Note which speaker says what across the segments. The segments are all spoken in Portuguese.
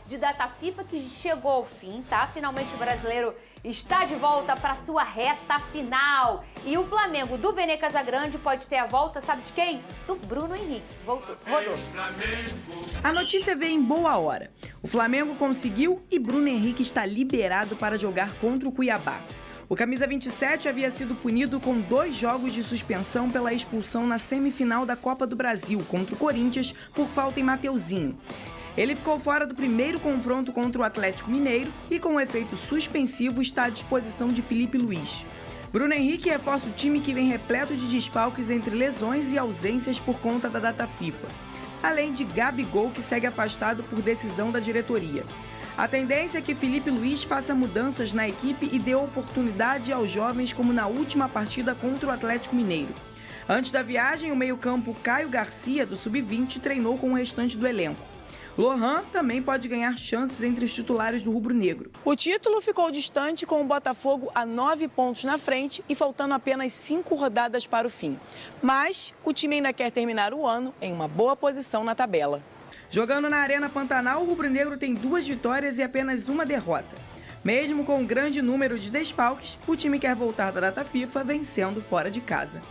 Speaker 1: de data FIFA que chegou ao fim, tá? Finalmente o brasileiro está de volta para sua reta final. E o Flamengo do Vene Casagrande pode ter a volta, sabe de quem? Do Bruno Henrique. Voltou. Rodou.
Speaker 2: A notícia veio em boa hora. O Flamengo conseguiu e Bruno Henrique está liberado para jogar contra o Cuiabá. O camisa 27 havia sido punido com 2 jogos de suspensão pela expulsão na semifinal da Copa do Brasil contra o Corinthians por falta em Mateuzinho. Ele ficou fora do primeiro confronto contra o Atlético Mineiro e, com o efeito suspensivo, está à disposição de Felipe Luiz. Bruno Henrique reforça o time que vem repleto de desfalques entre lesões e ausências por conta da data FIFA. Além de Gabigol, que segue afastado por decisão da diretoria. A tendência é que Felipe Luiz faça mudanças na equipe e dê oportunidade aos jovens, como na última partida contra o Atlético Mineiro. Antes da viagem, o meio-campo Caio Garcia, do Sub-20, treinou com o restante do elenco. Lohan também pode ganhar chances entre os titulares do rubro-negro. O título ficou distante, com o Botafogo a 9 pontos na frente e faltando apenas 5 rodadas para o fim. Mas o time ainda quer terminar o ano em uma boa posição na tabela. Jogando na Arena Pantanal, o rubro-negro tem 2 vitórias e apenas 1 derrota. Mesmo com um grande número de desfalques, o time quer voltar da data FIFA vencendo fora de casa.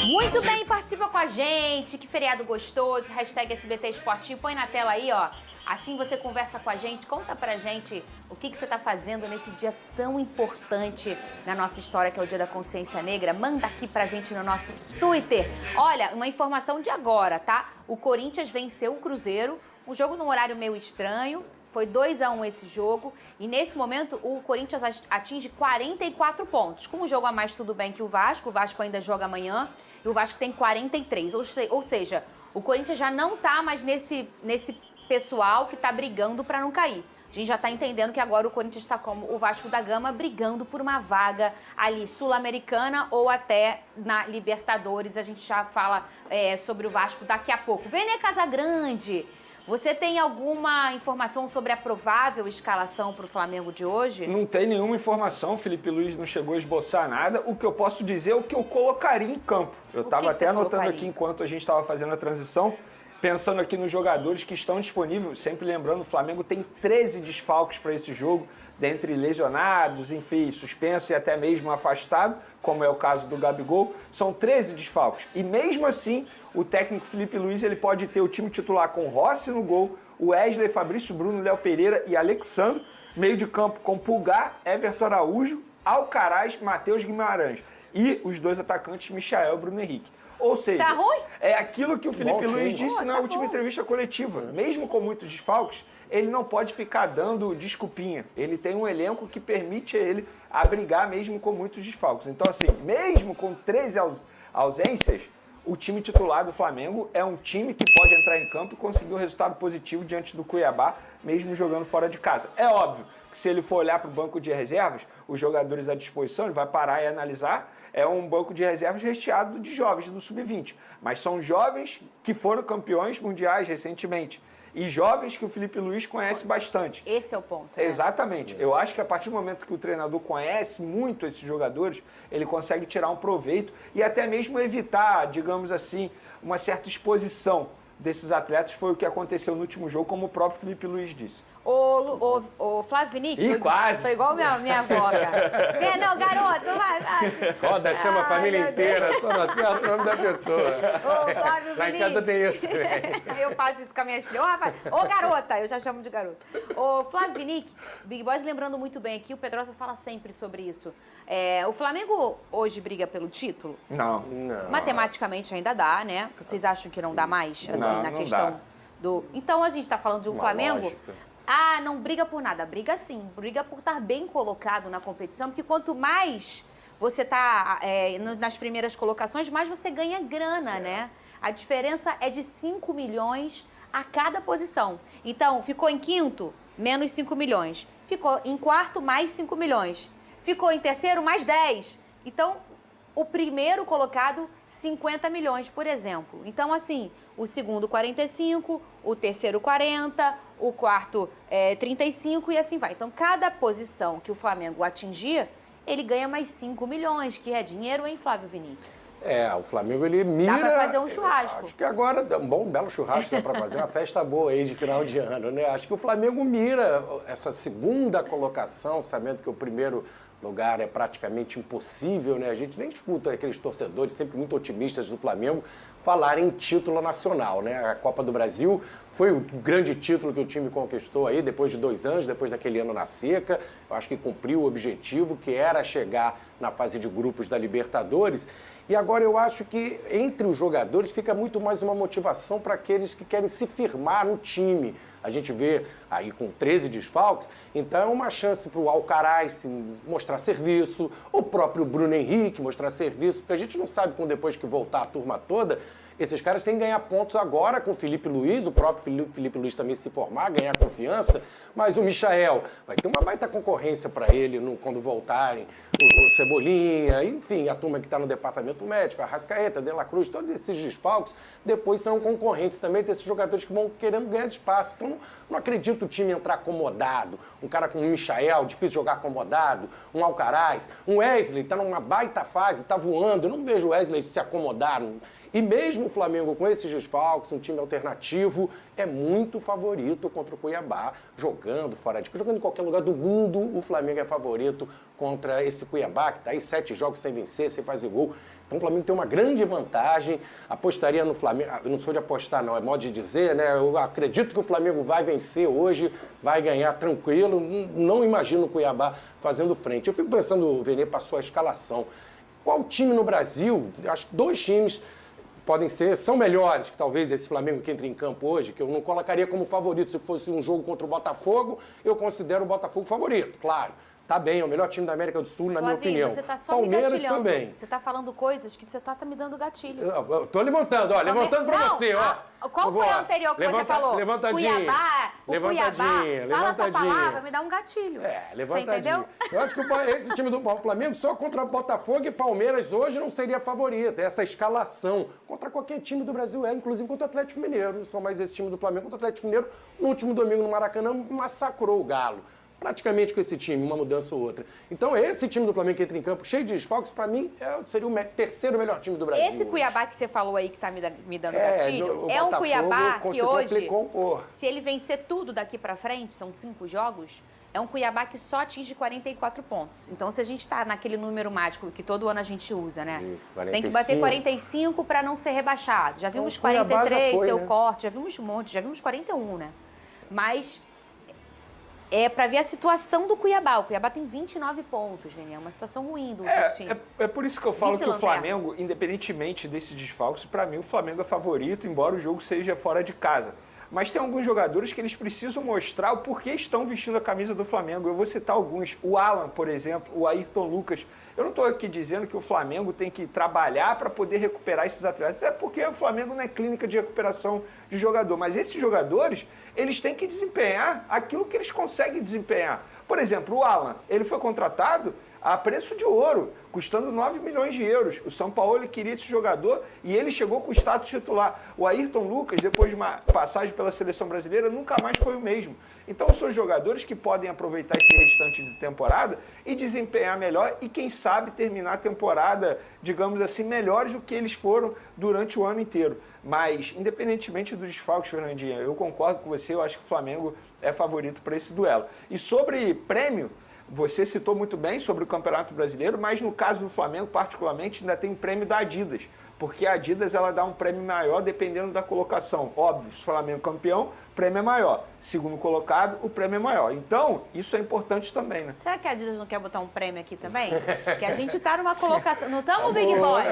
Speaker 1: Muito bem, participa com a gente. Que feriado gostoso. Hashtag SBT Esportivo. Põe na tela aí, ó. Assim você conversa com a gente. Conta pra gente o que você tá fazendo nesse dia tão importante na nossa história, que é o Dia da Consciência Negra. Manda aqui pra gente no nosso Twitter. Olha, uma informação de agora, tá? O Corinthians venceu o Cruzeiro. Um jogo num horário meio estranho. Foi 2-1 esse jogo e nesse momento o Corinthians atinge 44 pontos. Com um jogo a mais tudo bem que o Vasco ainda joga amanhã e o Vasco tem 43. Ou seja, o Corinthians já não tá mais nesse pessoal que tá brigando para não cair. A gente já tá entendendo que agora o Corinthians está como o Vasco da Gama, brigando por uma vaga ali sul-americana ou até na Libertadores. A gente já fala sobre o Vasco daqui a pouco. Vene Casagrande. Você tem alguma informação sobre a provável escalação para o Flamengo de hoje?
Speaker 3: Não tem nenhuma informação, Felipe Luiz não chegou a esboçar nada. O que eu posso dizer é o que eu colocaria em campo. Eu estava até anotando aqui enquanto a gente estava fazendo a transição, pensando aqui nos jogadores que estão disponíveis. Sempre lembrando, o Flamengo tem 13 desfalques para esse jogo, dentre lesionados, enfim, suspenso e até mesmo afastado, como é o caso do Gabigol. São 13 desfalques. E mesmo assim, o técnico Felipe Luiz ele pode ter o time titular com Rossi no gol, Wesley, Fabrício Bruno, Léo Pereira e Alexandre. Meio de campo com Pulgar, Everton Araújo, Alcaraz, Matheus Guimarães. E os 2 atacantes, Michael e Bruno Henrique. Ou seja,
Speaker 1: tá ruim?
Speaker 3: É aquilo que o Felipe Luiz disse na última entrevista coletiva. Mesmo com muitos desfalques, ele não pode ficar dando desculpinha. Ele tem um elenco que permite a ele abrigar mesmo com muitos desfalques. Então, assim, mesmo com 13 ausências, o time titular do Flamengo é um time que pode entrar em campo e conseguir um resultado positivo diante do Cuiabá, mesmo jogando fora de casa. É óbvio que se ele for olhar para o banco de reservas, os jogadores à disposição, ele vai parar e analisar, é um banco de reservas recheado de jovens do Sub-20. Mas são jovens que foram campeões mundiais recentemente. E jovens que o Felipe Luiz conhece bastante.
Speaker 1: Esse é o ponto, né?
Speaker 3: Exatamente. Eu acho que a partir do momento que o treinador conhece muito esses jogadores, ele consegue tirar um proveito e até mesmo evitar, digamos assim, uma certa exposição desses atletas. Foi o que aconteceu no último jogo, como o próprio Felipe Luiz disse.
Speaker 1: Ô Flávio Vinick,
Speaker 3: quase.
Speaker 1: Tô igual minha avó, cara. Não, garoto, vai.
Speaker 4: Roda, chama a família inteira, só não acerta o nome da pessoa.
Speaker 1: Ô, Flávio
Speaker 4: Lá em casa tem isso.
Speaker 1: Eu faço isso com as minhas filhas. Ô, garota, eu já chamo de garota. Ô, Flávio Vinick, Big Boys lembrando muito bem aqui, o Pedrosa fala sempre sobre isso. O Flamengo hoje briga pelo título?
Speaker 3: Não.
Speaker 1: Matematicamente ainda dá, né? Vocês acham que não dá mais, assim, na questão do... Então, a gente tá falando de um Flamengo...
Speaker 4: Lógica.
Speaker 1: Ah, não briga por nada. Briga sim. Briga por estar bem colocado na competição, porque quanto mais você tá nas primeiras colocações, mais você ganha grana, né? A diferença é de 5 milhões a cada posição. Então, ficou em quinto, menos 5 milhões. Ficou em quarto, mais 5 milhões. Ficou em terceiro, mais 10. Então, o primeiro colocado, 50 milhões, por exemplo. Então, assim, o segundo 45, o terceiro 40, o quarto 35 e assim vai. Então, cada posição que o Flamengo atingir, ele ganha mais 5 milhões, que é dinheiro, hein, Flávio Vinick?
Speaker 4: O Flamengo, ele mira...
Speaker 1: Dá pra fazer um churrasco.
Speaker 4: Acho que agora, um belo churrasco dá pra fazer uma festa boa aí de final de ano, né? Acho que o Flamengo mira essa segunda colocação, sabendo que o primeiro lugar é praticamente impossível, né? A gente nem escuta aqueles torcedores sempre muito otimistas do Flamengo falarem em título nacional, né? A Copa do Brasil foi o grande título que o time conquistou aí depois de 2 anos, depois daquele ano na seca. Eu acho que cumpriu o objetivo, que era chegar na fase de grupos da Libertadores. E agora eu acho que entre os jogadores fica muito mais uma motivação para aqueles que querem se firmar no time. A gente vê aí com 13 desfalques, então é uma chance para o Alcaraz mostrar serviço, o próprio Bruno Henrique mostrar serviço, porque a gente não sabe como depois que voltar a turma toda, esses caras têm que ganhar pontos agora com o Felipe Luiz, o próprio Felipe Luiz também se formar, ganhar confiança, mas o Michael vai ter uma baita concorrência para ele quando voltarem, o Cebolinha, enfim, a turma que está no departamento médico, a Arrascaeta, De La Cruz, todos esses desfalques, depois são concorrentes também desses jogadores que vão querendo ganhar de espaço. Então, não acredito o time entrar acomodado, um cara como o Michael, difícil jogar acomodado, um Alcaraz, um Wesley, está numa baita fase, está voando, eu não vejo o Wesley se acomodar. E mesmo o Flamengo com esses desfalques, um time alternativo, é muito favorito contra o Cuiabá, jogando fora de casa, jogando em qualquer lugar do mundo, o Flamengo é favorito contra esse Cuiabá, que está aí 7 jogos sem vencer, sem fazer gol. Então o Flamengo tem uma grande vantagem, apostaria no Flamengo, eu não sou de apostar não, é modo de dizer, né? Eu acredito que o Flamengo vai vencer hoje, vai ganhar tranquilo, não imagino o Cuiabá fazendo frente. Eu fico pensando, o Vene passou a escalação. Qual time no Brasil, acho que 2 times são melhores que talvez esse Flamengo que entra em campo hoje, que eu não colocaria como favorito. Se fosse um jogo contra o Botafogo, eu considero o Botafogo favorito, claro. Tá bem, é o melhor time da América do Sul, na minha opinião.
Speaker 1: Você tá só
Speaker 4: Palmeiras
Speaker 1: me gatilhando.
Speaker 4: Também.
Speaker 1: Você tá falando coisas que você tá me dando gatilho.
Speaker 4: Eu tô levantando, ó, levantando pra você, ó.
Speaker 1: Qual foi a anterior que você falou?
Speaker 4: Levantadinho.
Speaker 1: Cuiabá,
Speaker 4: Levantadinho.
Speaker 1: Fala essa palavra, me dá um gatilho.
Speaker 4: Levantadinho.
Speaker 1: Você entendeu?
Speaker 4: Eu acho que esse time do Flamengo só contra Botafogo e Palmeiras hoje não seria favorito. Essa escalação contra qualquer time do Brasil inclusive contra o Atlético Mineiro. Só mais esse time do Flamengo contra o Atlético Mineiro. No último domingo no Maracanã massacrou o Galo. Praticamente com esse time, uma mudança ou outra. Então, esse time do Flamengo que entra em campo cheio de desfalques, para mim, seria o terceiro melhor time do Brasil.
Speaker 1: Esse Cuiabá que você falou aí, que tá me dando gatilho, é um Cuiabá que hoje, se ele vencer tudo daqui para frente, são 5 jogos, é um Cuiabá que só atinge 44 pontos. Então, se a gente tá naquele número mágico que todo ano a gente usa, né? 45. Tem que bater 45 para não ser rebaixado. Já vimos 43,
Speaker 4: foi,
Speaker 1: seu
Speaker 4: né?
Speaker 1: corte, já vimos um monte, já vimos 41, né? Mas é para ver a situação do Cuiabá. O Cuiabá tem 29 pontos, Vene. É uma situação ruim do time.
Speaker 3: É por isso que eu falo que o Flamengo, independentemente desses desfalques, para mim o Flamengo é favorito, embora o jogo seja fora de casa. Mas tem alguns jogadores que eles precisam mostrar o porquê estão vestindo a camisa do Flamengo. Eu vou citar alguns. O Alan, por exemplo, o Ayrton Lucas. Eu não estou aqui dizendo que o Flamengo tem que trabalhar para poder recuperar esses atletas. É porque o Flamengo não é clínica de recuperação de jogador. Mas esses jogadores, eles têm que desempenhar aquilo que eles conseguem desempenhar. Por exemplo, o Alan, ele foi contratado a preço de ouro, custando 9 milhões de euros. O São Paulo queria esse jogador e ele chegou com o status titular. O Ayrton Lucas, depois de uma passagem pela seleção brasileira, nunca mais foi o mesmo. Então são jogadores que podem aproveitar esse restante de temporada e desempenhar melhor e, quem sabe, terminar a temporada, digamos assim, melhores do que eles foram durante o ano inteiro. Mas, independentemente dos desfalques, Fernandinha, eu concordo com você, eu acho que o Flamengo é favorito para esse duelo. E sobre prêmio, você citou muito bem sobre o Campeonato Brasileiro, mas no caso do Flamengo, particularmente, ainda tem prêmio da Adidas, porque a Adidas ela dá um prêmio maior dependendo da colocação. Óbvio, se o Flamengo é campeão, o prêmio é maior. Segundo colocado, o prêmio é maior. Então, isso é importante também, né?
Speaker 1: Será que a Adidas não quer botar um prêmio aqui também? Que a gente tá numa colocação... Não estamos, Big Boy?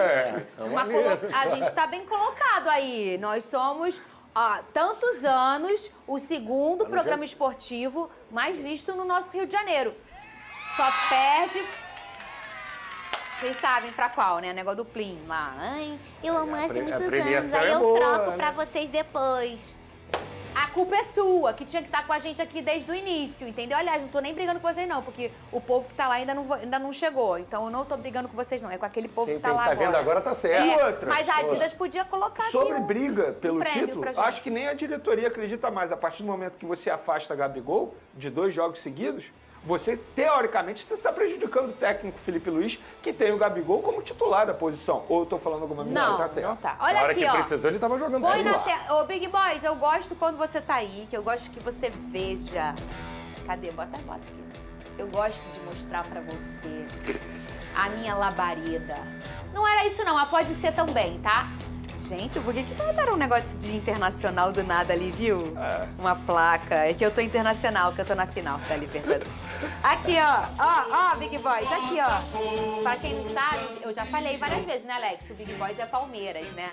Speaker 1: A gente tá bem colocado aí. Nós somos... há tantos anos, o segundo programa esportivo mais visto no nosso Rio de Janeiro. Só perde... Vocês sabem pra qual, né? O negócio do Plim lá. Ai, eu amo muitos anos, aí eu troco pra vocês depois. A culpa é sua, que tinha que estar com a gente aqui desde o início, entendeu? Aliás, não tô nem brigando com vocês não, porque o povo que tá lá ainda não chegou. Então eu não tô brigando com vocês não, é com aquele povo que tá lá agora.
Speaker 4: Quem tá vendo agora tá certo.
Speaker 3: E outra,
Speaker 1: mas a Adidas podia colocar
Speaker 3: sobre briga pelo título,
Speaker 1: gente.
Speaker 3: acho que nem a diretoria acredita mais. A partir do momento que você afasta a Gabigol de 2 jogos seguidos, você, teoricamente, você está prejudicando o técnico Felipe Luiz, que tem o Gabigol como titular da posição. Ou eu tô falando alguma mentira?
Speaker 1: Não,
Speaker 4: Tá certo.
Speaker 1: não tá. Olha
Speaker 4: Na hora
Speaker 1: aqui,
Speaker 4: que
Speaker 1: ó.
Speaker 4: precisou, ele tava jogando
Speaker 1: Põe na
Speaker 4: titular.
Speaker 1: tela. Ô, Big Boys, eu gosto quando você tá aí, que eu gosto que você veja. Cadê? Bota aqui. Eu gosto de mostrar pra você a minha labareda. Não era isso não, mas pode ser também, tá? Gente, por que botaram um negócio de internacional do nada ali, viu? Uma placa. É que eu tô internacional, que eu tô na final da Libertadores. Aqui, ó, Big Boys, aqui, ó. Pra quem não sabe, eu já falei várias vezes, né, Alex? O Big Boys é Palmeiras, né?